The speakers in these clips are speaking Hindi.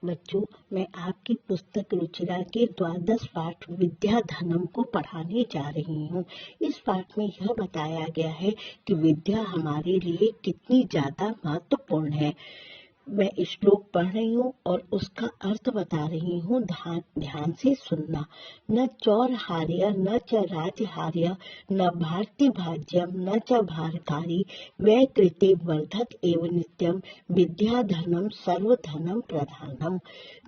बच्चों, मैं आपकी पुस्तक रुचिरा के द्वादश पाठ विद्या धनम को पढ़ाने जा रही हूँ। इस पाठ में यह बताया गया है कि विद्या हमारे लिए कितनी ज्यादा महत्वपूर्ण है। मैं श्लोक पढ़ रही हूँ और उसका अर्थ बता रही हूँ। ध्यान से सुनना। न चौरहार्य न च राजहार्य न भारती भाज्यम न च भारकारी वै कृते वर्धत एव नित्यम विद्या धनम सर्वधनम प्रधानम।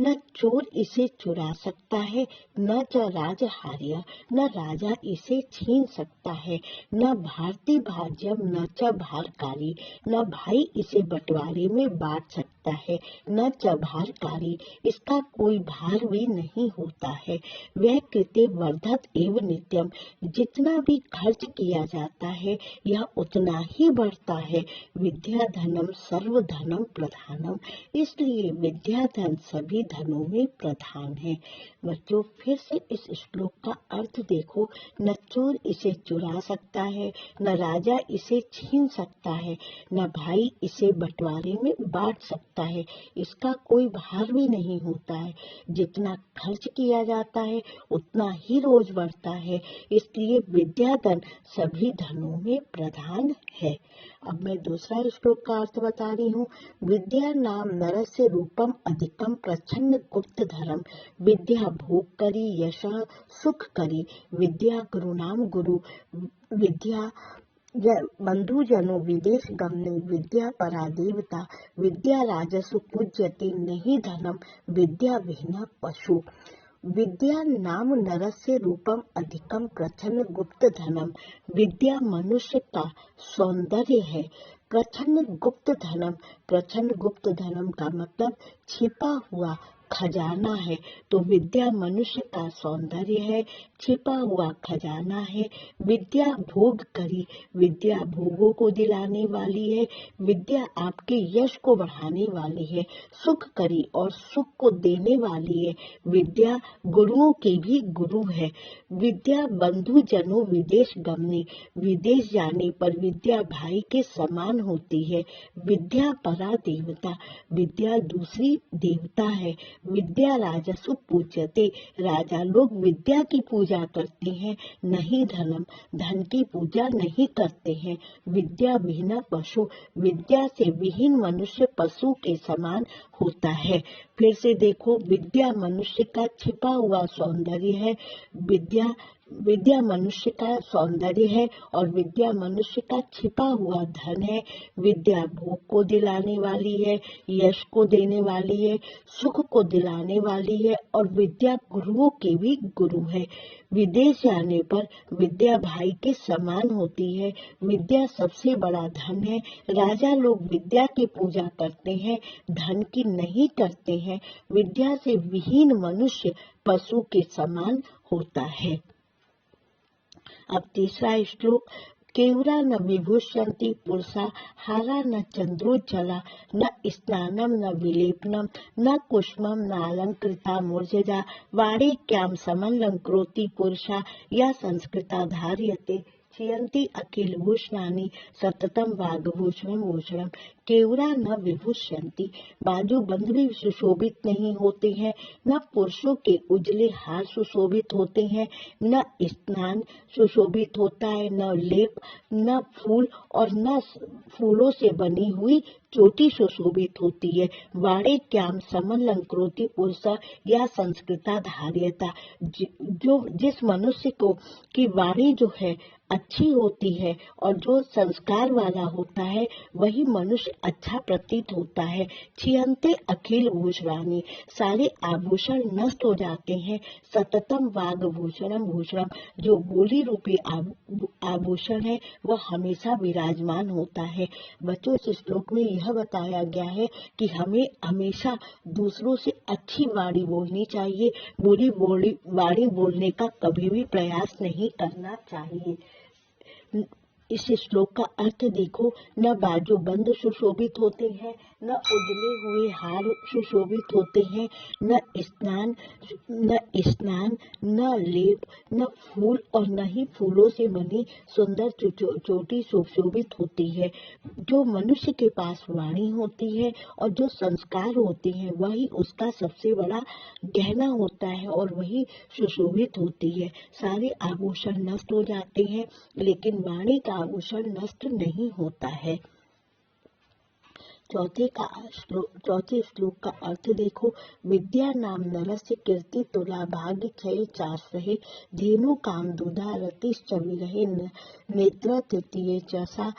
न चोर इसे चुरा सकता है, न च राजहार्य न राजा इसे छीन सकता है, न भारती भाज्यम न च भारकारी न भाई इसे बंटवारे में बांट सकता है, न च भारकारी इसका कोई भार भी नहीं होता है। वह कृते वर्धत एवं नित्यम जितना भी खर्च किया जाता है यह उतना ही बढ़ता है। विद्या धनम सर्व धनम प्रधानम, इसलिए विद्या धन सभी धनों में प्रधान है। बच्चों, फिर से इस श्लोक का अर्थ देखो। न चोर इसे चुरा सकता है, न राजा इसे छीन सकता है, न भाई इसे बंटवारे में बांट सकता है, इसका कोई भार भी नहीं होता है। जितना खर्च किया जाता है उतना ही रोज बढ़ता है, इसलिए विद्या धन सभी धनों में प्रधान है। अब मैं दूसरा श्लोक का अर्थ बता रही हूँ। विद्या नाम नरस्य रूपम अधिकम प्रच्छन्न गुप्त धर्म विद्या भोग करी यश सुख करी विद्या गुरु नाम गुरु विद्या बंधुजनों विदेश गमने विद्या परा देवता विद्या राजसु पूज्यते नहीं धनम विद्या विहीना पशु। विद्या नाम नरस्य रूपम अधिकम प्रच्छन्न गुप्त धनम, विद्या मनुष्य का सौंदर्य है। प्रच्छन्न गुप्त धनम, प्रच्छन्न गुप्त धनम का मतलब छिपा हुआ खजाना है। तो विद्या मनुष्य का सौंदर्य है, छिपा हुआ खजाना है। विद्या भोग करी, विद्या भोगों को दिलाने वाली है। विद्या आपके यश को बढ़ाने वाली है। सुख करी और सुख को देने वाली है। विद्या गुरुओं की भी गुरु है। विद्या बंधु जनों विदेश गमने, विदेश जाने पर विद्या भाई के समान होती है। विद्या परा देवता, विद्या दूसरी देवता है। विद्या राजसु पूज्यते, राजा लोग विद्या की पूजा करते हैं, नहीं धनम, धन की पूजा नहीं करते हैं। विद्या विहीना पशु, विद्या से विहीन मनुष्य पशु के समान होता है। फिर से देखो, विद्या मनुष्य का छिपा हुआ सौंदर्य है। विद्या मनुष्य का सौंदर्य है और विद्या मनुष्य का छिपा हुआ धन है। विद्या भोग को दिलाने वाली है, यश को देने वाली है, सुख को दिलाने वाली है और विद्या गुरुओं के भी गुरु है। विदेश जाने पर विद्या भाई के समान होती है। विद्या सबसे बड़ा धन है। राजा लोग विद्या की पूजा करते हैं, धन की नहीं करते हैं। विद्या से विहीन मनुष्य पशु के समान होता है। अब तीसरा श्लोक। केवरा न विभूषन्ति पुरुषा हारा न चंद्रोज्ज्वला न स्नानम न विलेपनम न कुष्मम न अलंकृता मूर्जजा वाणिक्याम समलंकृति पुरुषा या संस्कृता धार्यते छियन्ति अखिल भूषणानि सततम वाग्भूषणम भूषणम। केवरा न विभूषन्ति, बाजू बंद भी सुशोभित नहीं होते हैं, न पुरुषों के उजले हार सुशोभित होते हैं, न स्नान सुशोभित होता है, न लेप, न फूल और न फूलों से बनी हुई चोटी सुशोभित होती है। वाणिक्याम समलंकृति पुरुषा या संस्कृता धार्यता, जो जिस मनुष्य को की वाणी जो है अच्छी होती है और जो संस्कार वाला होता है वही मनुष्य अच्छा प्रतीत होता है। छियन्ते अखिल भूषणानि, सारे आभूषण नष्ट हो जाते हैं। सततम वाग्भूषणम भूषणम, जो बोली रूपी आभूषण है वह हमेशा विराजमान होता है। बच्चों, इस श्लोक में यह बताया गया है कि हमें हमेशा दूसरों से अच्छी वाणी बोलनी चाहिए। बुरी वाणी बोलने का कभी भी प्रयास नहीं करना चाहिए। इस श्लोक का अर्थ देखो, न बाजू बंद सुशोभित होते हैं, न उजले हुए हार सुशोभित होते हैं, न स्नान न लेप न फूल और न ही फूलों से बनी सुंदर चोटी सुशोभित होती है। जो मनुष्य के पास वाणी होती है और जो संस्कार होते हैं वही उसका सबसे बड़ा गहना होता है और वही सुशोभित होती है। सारे आभूषण नष्ट हो जाते हैं लेकिन वाणी का आभूषण नष्ट नहीं होता है। चौथे श्लोक का अर्थ देखो, विद्या नाम नरस्य कीर्ति तुला भाग्य क्षय चास रहे धेनु काम दुधा रतिश्च विरहे नेत्र तृतीय चसा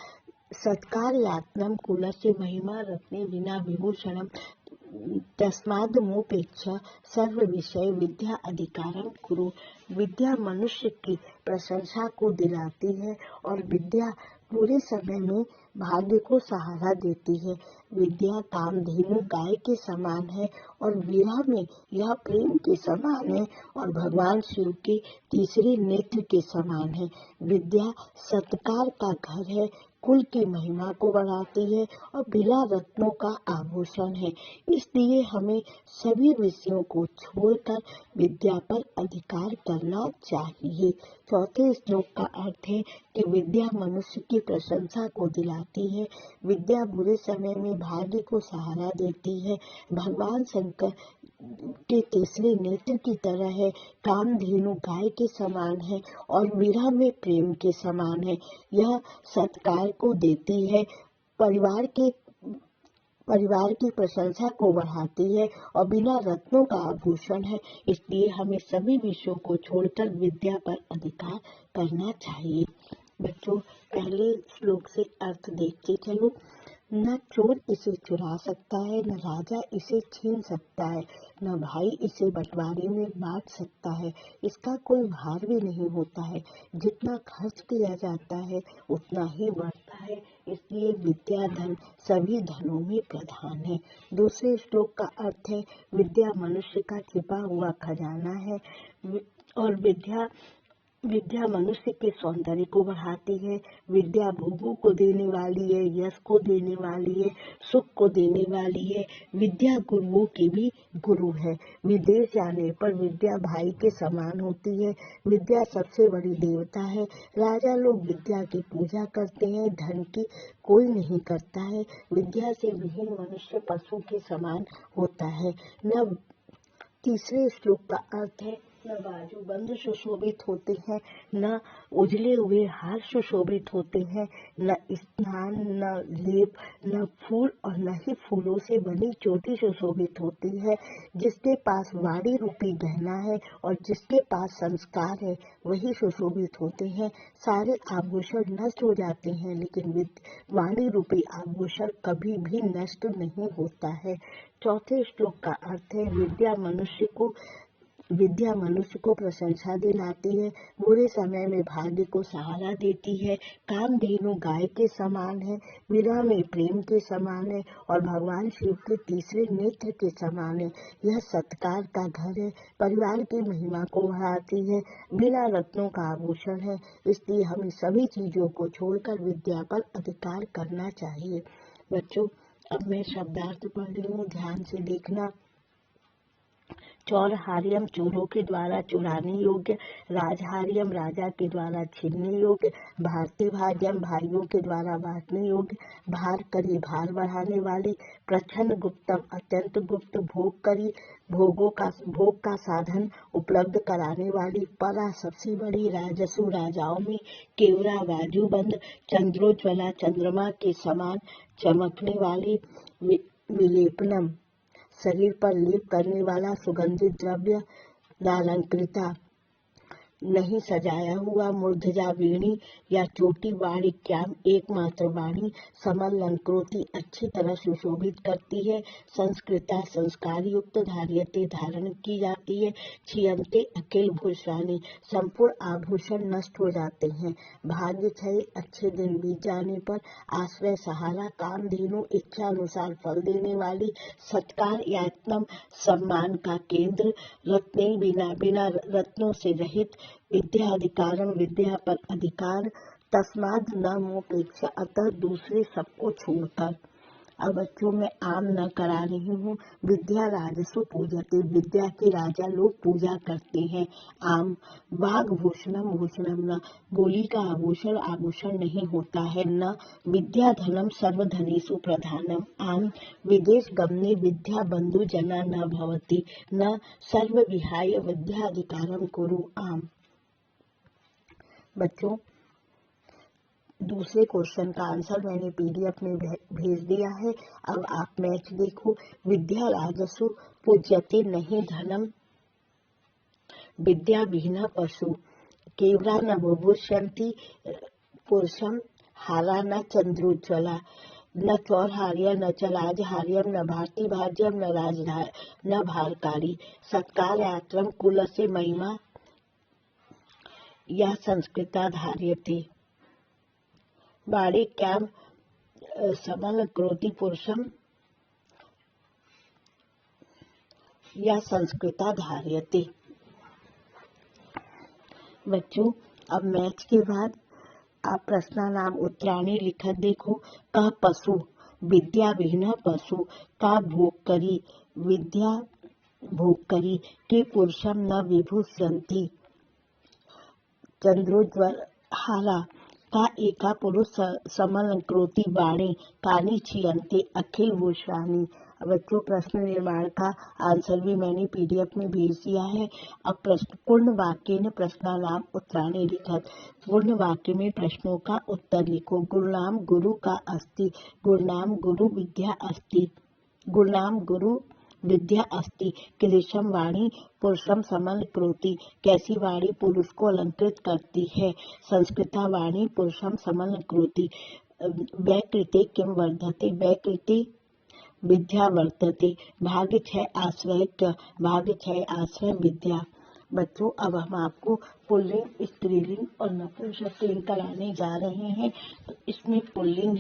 सत्कार यातनम कुलस्य महिमा रत्ने विना विभूषणम तस्माद मोपेक्षा सर्व विषय विद्या अधिकारम कुरु। विद्या मनुष्य की प्रशंसा को दिलाती है और विद्या पूरे समय में भाग्य को सहारा देती है। विद्या कामधेनु गाय के समान है और विरह में यह प्रेम के समान है और भगवान शिव के तीसरे नेत्र के समान है। विद्या सत्कार का घर है, कुल की महिमा को बढ़ाती है और बिना रत्नों का आभूषण है। इसलिए हमें सभी विषयों को छोड़कर विद्या पर अधिकार करना चाहिए। चौथे श्लोक का अर्थ है कि विद्या मनुष्य की प्रशंसा को दिलाती है। विद्या बुरे समय में भाग्य को सहारा देती है। भगवान शंकर के तीसरे नेत्र की तरह है, कामधेनु गाय के समान है और विरह में प्रेम के समान है। यह सत्कार को देती है, परिवार की प्रशंसा को बढ़ाती है और बिना रत्नों का आभूषण है। इसलिए हमें सभी विषयों को छोड़कर विद्या पर अधिकार करना चाहिए। बच्चों, पहले श्लोक से अर्थ देखते चलो। न चोर इसे चुरा सकता है, न राजा इसे छीन सकता है, न भाई इसे बंटवारे में बांट सकता है। इसका कोई भार भी नहीं होता है। जितना खर्च किया जाता है उतना ही बढ़ता है। इसलिए विद्या धन सभी धनों में प्रधान है। दूसरे श्लोक का अर्थ है, विद्या मनुष्य का छिपा हुआ खजाना है और विद्या मनुष्य के सौंदर्य को बढ़ाती है। विद्या भोगों को देने वाली है, यश को देने वाली है, सुख को देने वाली है। विद्या गुरुओं की भी गुरु है। विदेश जाने पर विद्या भाई के समान होती है। विद्या सबसे बड़ी देवता है। राजा लोग विद्या की पूजा करते हैं, धन की कोई नहीं करता है। विद्या से विहीन मनुष्य पशु के समान होता है। न तीसरे श्लोक का अर्थ है, न बाजू बंद सुशोभित होते हैं, न उजले हुए हार सुशोभित होते हैं, न स्नान न लेप न फूल और न ही फूलों से बनी चोटी सुशोभित होती है। जिसके पास वाणी रूपी गहना है और जिसके पास संस्कार है वही सुशोभित होते हैं। सारे आभूषण नष्ट हो जाते हैं लेकिन वाणी रूपी आभूषण कभी भी नष्ट नहीं होता है। चौथे श्लोक का अर्थ है, विद्या मनुष्य को प्रशंसा दिलाती है, बुरे समय में भाग्य को सहारा देती है। कामधेनु गाय के समान है, विरह में प्रेम के समान है और भगवान शिव के तीसरे नेत्र के समान है। यह सत्कार का घर है, परिवार की महिमा को बढ़ाती है, बिना रत्नों का आभूषण है। इसलिए हमें सभी चीजों को छोड़कर विद्या पर अधिकार करना चाहिए। बच्चों, अब मैं शब्दार्थ पढ़ रही हूँ, ध्यान से देखना। चौरहार्यम चोरों के द्वारा चुराने योग्य, राजहार्यम राजा के द्वारा छीनने योग्य, भारतीय भाग्यम भाइयों के द्वारा बांटने योग्य, भार करी भार बढ़ाने वाली, प्रच्छन्न गुप्तम अत्यंत गुप्त, भोग करी भोग का साधन उपलब्ध कराने वाली, परा सबसे बड़ी, राजसु राजाओं में, केवरा बाजूबंद, चंद्रोज्वला चंद्रमा के समान चमकने वाली, विलेपनम शरीर पर लेप करने वाला, सुगंधित द्रव्य, नालंकृता नहीं सजाया हुआ, मूर्धजा वीणी या चोटी, वाणिक्याम एकमात्र वाणी, समलंकृति अच्छी तरह सुशोभित करती है, संस्कृता संस्कार युक्त, धार्यते धारण की जाती है, छियंते अखिल भूषाणी संपूर्ण आभूषण नष्ट हो जाते हैं, भाग्य क्षय अच्छे दिन बीत जाने पर, आश्रय सहारा कामधेनु इच्छा अनुसार फल देने वाली, सत्कार यातनम सम्मान का केंद्र, बिना रत्नों से रहित, विद्या अधिकारम विद्या पर अधिकार, तस्माद् न मोपेक्षा, अतः दूसरे सबको छोड़कर। अब बच्चों में आम न करा रही हूँ। विद्या राजसु पूजते, विद्या के राजा लोग पूजा करते हैं। आम वाग्भूषणम भूषणम न, बोली का आभूषण आभूषण नहीं होता है। न विद्या धनम सर्वधनेषु प्रधानम। आम विदेश गमने विद्या बंधु जना न भवति। न सर्व विहाय विद्याधिकारम कुरु। आम बच्चों, दूसरे क्वेश्चन का आंसर मैंने पीडीएफ में भेज दिया है। अब आप मैच देखो। विद्या राजसु पूज्यते नहीं धनम, विद्या विहीन पशु। केवला न बुभुष्यन्ति पुरुषम, हाला न चंद्रोज्ज्वला। न चौरहार्य न च राजहार्यम, न भारती भाज्यम न राजधार न भारकारी। सत्कार यात्रम कुल से महिमा, या संस्कृता धार्यते। वाणी क्या सबल क्रोधी पुरुषम, या संस्कृता धार्यते। बच्चों, अब मैच के बाद आप प्रश्नानाम उत्तराणी लिखत देखो। का पशु, विद्या विहीन पशु। का भोग करी, विद्या भोग करी। के पुरुषम न विभूषन्ति, चंद्रोज्ज्वल हाला। का एका पुरुष समलंकृति वाणी, कानी छियन्ते अखिल भूषाणी। बच्चों, प्रश्न निर्माण का आंसर भी मैंने पीडीएफ में भेज दिया है। अब प्रश्न पूर्ण वाक्य ने प्रश्नानाम उत्तराणी लिखत। पूर्ण वाक्य में प्रश्नों का उत्तर लिखो। गुरुनाम गुरु का अस्ति, गुरुनाम गुरु विद्या अस्ति। गुरुनाम गुरु विद्या अस्ति। कीदृशम वाणी पुरुषम समलंकृति, कैसी वाणी पुरुष को अलंकृत करती है। संस्कृता वाणी पुरुषम समलंकृति। वैकृते किम वर्धते, वैकृते विद्या वर्तते। भाग्य 6 आश्रय च, भाग्य 6 आश्रय विद्या। बच्चों, अब हम आपको पुल्लिंग, स्त्रीलिंग और नपुंसकलिंग कराने जा रहे हैं। इसमें पुल्लिंग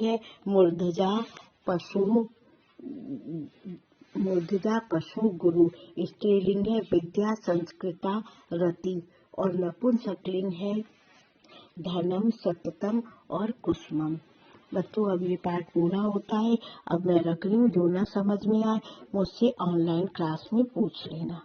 है मूर्धजा पशु, मूर्धजा पशु गुरु। स्त्रीलिंग है विद्या संस्कृता रति, और नपुंसकलिंग है धनम सततम और कुसुमम। बच्चों, अब ये पाठ पूरा होता है। अब मैं रख रही हूँ। जो ना समझ में आए मुझसे ऑनलाइन क्लास में पूछ लेना।